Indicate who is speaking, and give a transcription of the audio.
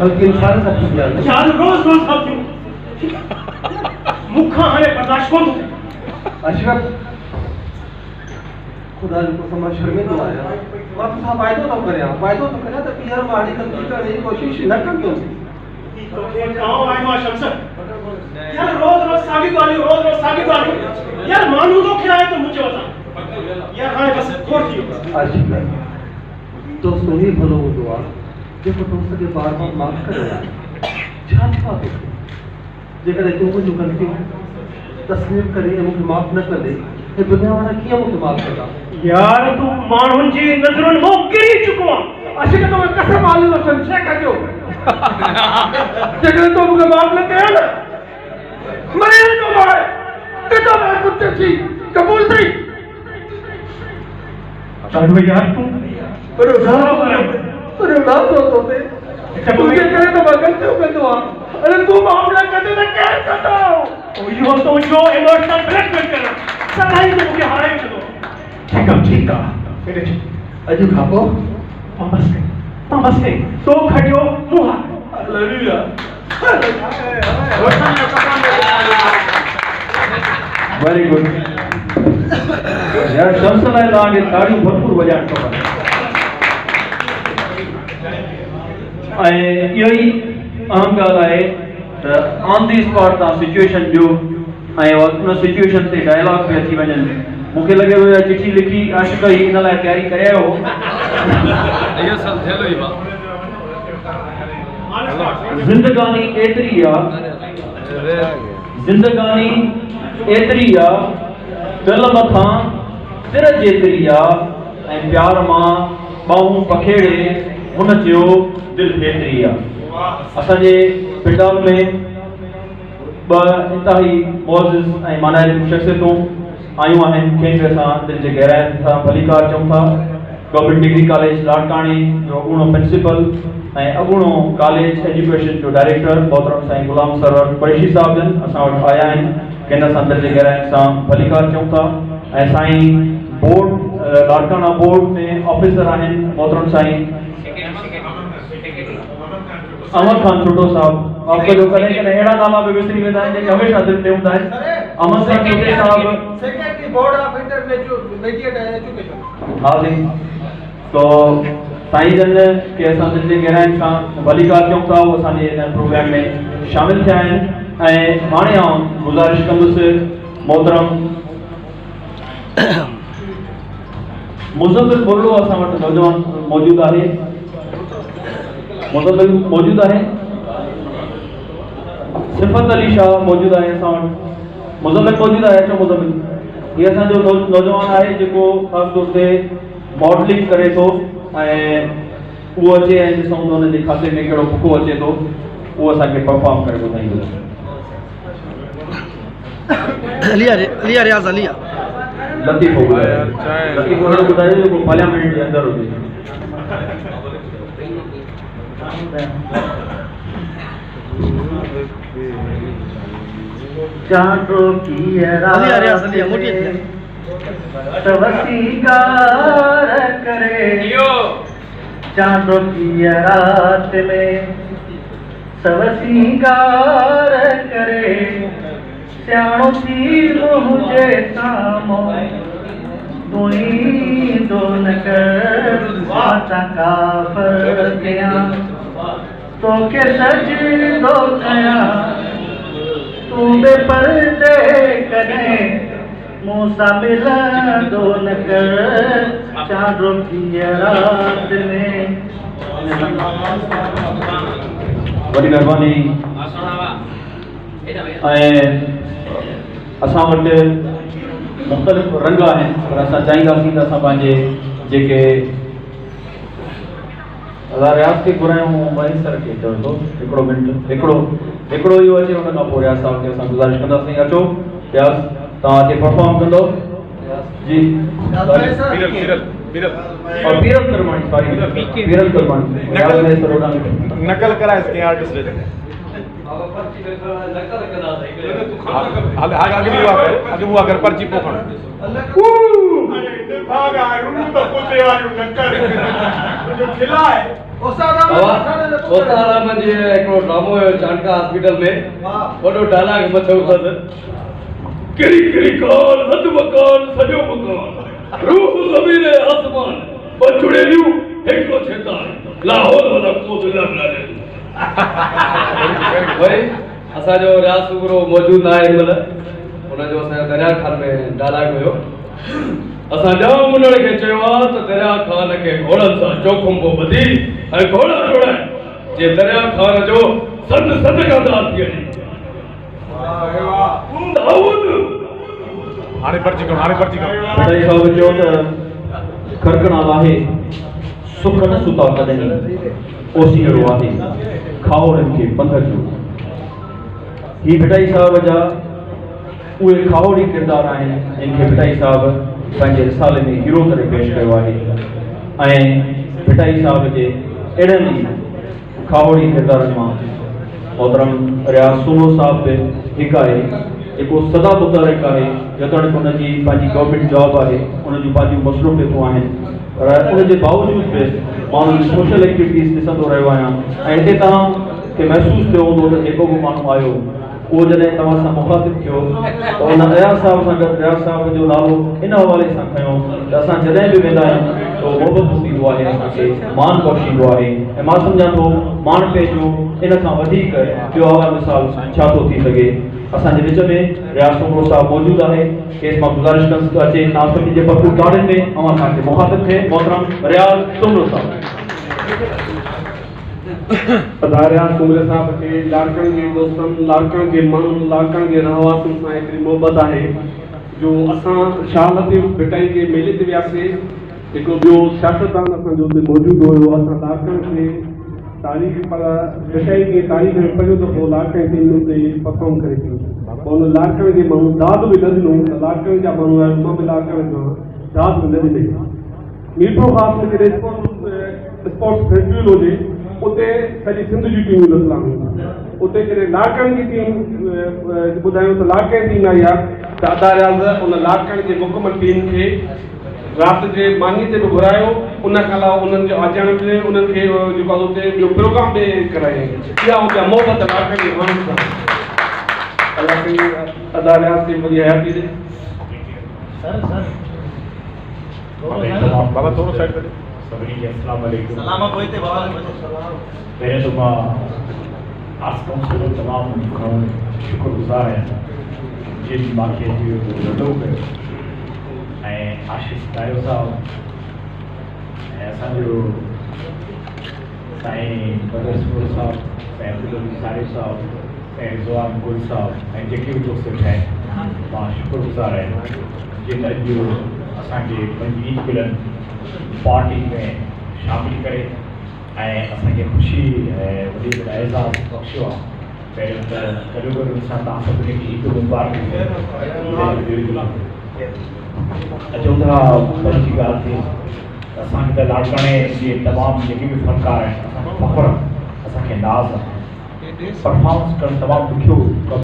Speaker 1: बल्कि इंसान का थी
Speaker 2: यार रोज रोज खाती हूँ मुखा हाने बर्दाश्त कौन
Speaker 1: अशरफ खुदा को समझ शर्मे तो आया मां तो साहब वायदो तो करे तो यार माड़ी गलती करने की कोशिश न करियो
Speaker 2: तो ये गांव आए मां शमस यार रोज रोज साबित वाली यार मानू तो खिलाए तो मुझे बता यार हाने बस खोर थी
Speaker 1: अशरफ तो सोही भलो दुआ जेको तो सके बार बार माफ करे छा छा जेकर तू मुझे गलती तस्लीम करे मुझे माफ न करे ये दुनिया वाला किया मुझे माफ करदा
Speaker 2: यार तू मानून जी नजरुन मो गिरी चुको
Speaker 1: अशरफ तो कसम आली वसन छे कजो जेकर तो मुझे माफ न करे ना मरे तो मारे ते तो मैं कुत्ते छी कबूल थी
Speaker 2: चलो यार तू
Speaker 1: अरे ना तो ते मुझे करे तो मैं गलती हो गई अरे तू मामला करते तो क्या करता हो
Speaker 2: यो तो जो इमोशनल ब्लैकमेल करना सदाई तो मुझे हराए चलो ठीक है फिर
Speaker 1: अजू खापो
Speaker 2: पामस के तो खड़ियो मुहा
Speaker 1: हालेलुया
Speaker 3: वेरी गुड यार शमसलाए लागे ताड़ियों भरपूर बजाण खपन ऐं इहो ई अहम ॻाल्हि आहे त ऑन दी स्पॉट तव्हां सिचुएशन ॾियो ऐं उन सिचुएशन ते डायलॉग बि अची वञनि मूंखे लॻे थो इहा चिठी लिखी आशिक़ ई इन लाइ तयारी करे आयो हो
Speaker 4: इहो सभु थियलु ई
Speaker 3: ज़िंदगानी एतिरी आहे ज़िंदगानी एतिरी आहे दिलि मथां सिर जेतिरी आहे ऐं प्यार मां ॿाहूं पखेड़े हुन चयो दिलि हेतिरी आहे असांजे पिंडाल में ॿ इंतिहाई मौज़िज़ ऐं मानाइल शख़्सियतूं आयूं आहिनि कंहिंखे असां दिलि जे गहराइनि सां भलीकार चऊं था गवर्नमेंट डिग्री कॉलेज लाड़काणी जो अॻूणो प्रिंसिपल ऐं अॻूणो कॉलेज एजुकेशन जो डायरेक्टर मोहतरम साईं गुलाम सरवर कुरैशी साहब जन असां वटि आया आहिनि कंहिं असां दिलि जे गहराइनि सां भलीकार चऊं था ऐं साईं बोर्ड लाड़काना बोर्ड में ऑफिसर आहिनि मोहतरम साईं अमर खान छोटो साहब आपको जो करें कि अहिड़ा नाला बि विसरी वेंदा आहिनि जेके हमेशह दिलि ते हूंदा आहिनि अमर खान छोटे साहब
Speaker 1: secretary board of intermediate education
Speaker 3: हाँ जी तो साईं जन के असां दिलि जे गहराइनि सां भलीकार चऊं था उहो असांजे हिन प्रोग्राम में शामिल थिया आहिनि ऐं हाणे आउं गुज़ारिश कंदुसि मोहतरम मुज़म्मिल बुर्रो असां वटि नौजवान मौजूद आहे मुज़म्मिल मौजूद आहे सिफ़त अली शाह मौजूद आहे असां वटि मुज़म्मिल मौजूद आहे अचो मुज़म्मिल ये असांजो नौजवान आहे जेको ख़ासि तौर ते मॉडलिंग करे थो ऐं उहो अचे ऐं ॾिसूं त हुनजे खाते में कहिड़ो बुको अचे थो उहो असांखे परफॉर्म करे ॿुधाईंदो लतीफ़ो ॿुधायो जेको पार्लियामेंट जे अंदरि हुजे
Speaker 1: चांदो की तवसीगार करे चांदो की रात में सवसीगार करे सियाणो थी मुझे सामो तुई दोन कर वाचा काफर दिया तो के सज दो नया तू बेपर्दे कने मूसा मिला दोन कर चांदो की रात में
Speaker 3: वॾी महिरबानी ऐं असां वटि मुख़्तलिफ़ रंग आहिनि पर असां चाहींदासीं त असां पंहिंजे जेके रियाज़ खे घुरायूं भाई सर खे चयो थो हिकिड़ो मिंट हिकिड़ो इहो अचे हुन खां पोइ रियाज़ साहब खे असां गुज़ारिश कंदासीं अचो रियाज़ तव्हां अचे परफॉर्म कंदो जी और बीरल करमाणी सॉरी बीरल करमाणी
Speaker 4: नकल करा इसके आर्टिस्ट ले आगे वो अगर पर्ची पोखण
Speaker 2: भागा रू तो कुत्ते वाली नक्कर जो खिलाए
Speaker 5: ओसाराम जे हिकिड़ो ड्रामो हुयो चाणका हॉस्पिटल में वॾो डायलॉग मथो अथसि किरी किरी काल हद मकान सॼो मकान रूह ज़मीन आसमान ॿ चुड़ैलियूं हिकिड़ो शैतान लाहौर वाला को दिला बना दे वरी असांजो रियाज़ सुगरो मौजूदु आहे हिन महिल हुनजो असांजो दरिया खान में डायलॉग हुयो असां जाम मुनड़ खे चयो आहे त दरिया खान खे घोड़नि सां चौखुंबो ॿधी ऐं घोड़ा जोड़ाए जे दरिया खान जो संद सदकादार थी वञे
Speaker 4: हाणे पर्ची खणो
Speaker 3: भटाई साहब चयो त खरकणाल आहे सुख न सुता कॾहिं ओसीअड़ो आहे खाओड़नि खे पंध जो ही भटाई साहब जा उहे खाओड़ी किरदार आहिनि जिन खे भटाई साहब पंहिंजे रिसाले में हीरो करे पेश कयो आहे ऐं भटाई साहब जे अहिड़नि ई खाओड़ी किरदारनि मां मोहतरम रियाज़ सूरो साहब बि हिकु आहे जेको सदा मुतारिक आहे जेतोणीकि हुनजी पंहिंजी गवर्नमेंट जॉब आहे उनजूं पंहिंजूं मसरूफ़ियतूं आहिनि पर उनजे बावजूद बि माण्हुनि जी सोशल एक्टिविटीज़ ॾिसंदो रहियो आहियां ऐं हिते तव्हांखे महसूसु थियो हूंदो त जेको बि माण्हू आयो उहो जॾहिं तव्हां सां मुखातिब थियो त उन रियाज़ साहब सां गॾु रियाज़ साहब जो नालो इन हवाले सां खयों त असां जॾहिं बि वेंदा आहियूं त मोहबत थींदो आहे असांखे मान बख़्शींदो आहे ऐं मां सम्झां थो मान पंहिंजो इन खां वधीक ॿियो आला मिसाल छा थो थी सघे असांजे विच में रियाज़ सुमरो साहब मौजूदु आहे केस मां गुज़ारिश कंदुसि त अचे तव्हां सभिनी जे पकू गार्डन में ऐं असांखे मुखातिब थिए मोहतरम रियाज़ सुमरो साहब
Speaker 6: रियाज़ सुमरो साहब खे लाड़कनि जे दोस्तनि लाड़कनि जे माण्हुनि लाड़कनि जे रहवासियुनि सां एतिरी मोहबत आहे जो असां शाह लतीफ़ भटाई जे मेले ते वियासीं हिकिड़ो ॿियो सियासतदान असांजो हुते मौजूदु हुयो असां लाड़कनि खे तारीख़ पर भटाई खे तारीख़ में पहिरियों दफ़ो लाड़कनि टीम ते परफॉर्म करे पियो पोइ हुन लाड़कनि जे माण्हू दाद बि न ॾिनो त लाड़कनि जा माण्हू आहिनि मां बि लाड़कनि खां दाद बि न ॾिनी मीठो ख़ासि में कहिड़े स्पोर्ट्स फेस्टिवल हुजे उते सॼी सिंध जी टीमूं नज़र आहिनि उते कहिड़े लाड़कनि जी टीम ॿुधायूं त लाड़कनि टीम आई आहे त अदा रियाज़ उन लाड़कनि जे मुकमल टीम खे राति जे मानी ते बि घुरायो उन खां अलावा उन्हनि जो अचण में उन्हनि खे जेको आहे उते ॿियो प्रोग्राम बि करायो इहा हुते मोहबत लाड़कनि जे माण्हुनि सां अलाह खे अदा रियाज़ खे वरी हयाती ॾे
Speaker 4: बाबा थोरो साइड कजो
Speaker 7: सभिनी खे अस्सलाम वालेकुम पहिरें तो मां आर्ट्स काउंसिल जो तमामु घणो शुक्रगुज़ार आहियां जिन मूंखे वॾो कयो ऐं आशीष दायो साहब ऐं असांजो साईं बदर सूर साहब साईं अब्दुल अली सारिफ़ साहब साईं रिज़वान गुल साहब ऐं जेके बि दोस्त आहिनि मां शुक्रगुज़ार आहियां जिन अॼु असांखे पंहिंजी ईद पार्टी में शामिल करे ऐं असांखे ख़ुशी ऐं वॾी वॾा एज़ाज़ बख़्शियो आहे पहिरियों त गॾो गॾु असां तव्हां सभिनी खे ईद मुबारक अचूं था पंहिंजी ॻाल्हि थी असांखे त लाड़काणे जे तमामु जेके बि फ़नकार आहिनि असांखे फ़ख़्रु असांखे नाज़ आहे परफॉर्मेंस करणु तमामु ॾुखियो